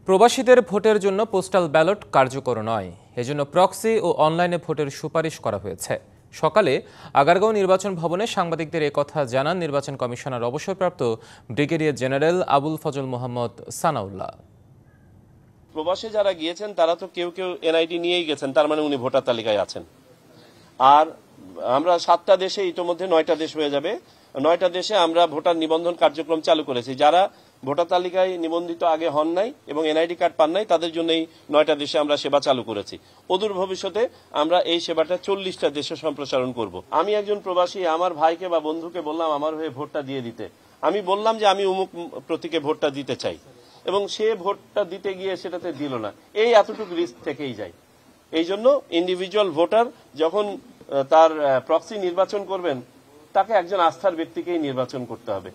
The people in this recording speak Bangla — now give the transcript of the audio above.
প্রবাসীদের ভোটের জন্য পোস্টাল ব্যালট কার্যকর নয়, এজন্য প্রক্সি ও অনলাইনে ভোটের সুপারিশ করা হয়েছে। সকালে আগারগাঁও নির্বাচন ভবনে সাংবাদিকদের একথা জানান নির্বাচন কমিশনার অবসরপ্রাপ্ত ব্রিগেডিয়ার জেনারেল আবুল ফজল মোহাম্মদ সানাউল্লাহ। প্রবাসে যারা গিয়েছেন তারা তো কেউ কেউ এনআইডি নিয়েই গেছেন, তার মানে উনি ভোটার তালিকায় আছেন। আর আমরা 7টা দেশে ইতোমধ্যে 9টা দেশ হয়ে যাবে, 9টা দেশে আমরা ভোটার নিবন্ধন কার্যক্রম চালু করেছি। যারা ভোটার তালিকায় নিবন্ধিত আগে হন নাই এবং এনআইডি কার্ড পান নাই তাদের জন্য এই 9টা দেশে আমরা সেবা চালু করেছি। অদূর ভবিষ্যতে আমরা এই সেবাটা 40টা দেশে সম্প্রসারণ করব। আমি একজন প্রবাসী, আমার ভাইকে বা বন্ধুকে বললাম আমার হয়ে ভোটটা দিয়ে দিতে, আমি বললাম যে আমি অমুক প্রতীকে ভোটটা দিতে চাই, এবং সে ভোটটা দিতে গিয়ে সেটাতে দিল না, এই এতটুকু রিস্ক থেকেই যায়। এই জন্য ইন্ডিভিজুয়াল ভোটার যখন তার প্রক্সি নির্বাচন করবেন তাকে একজন আস্থার ব্যক্তিকেই নির্বাচন করতে হবে।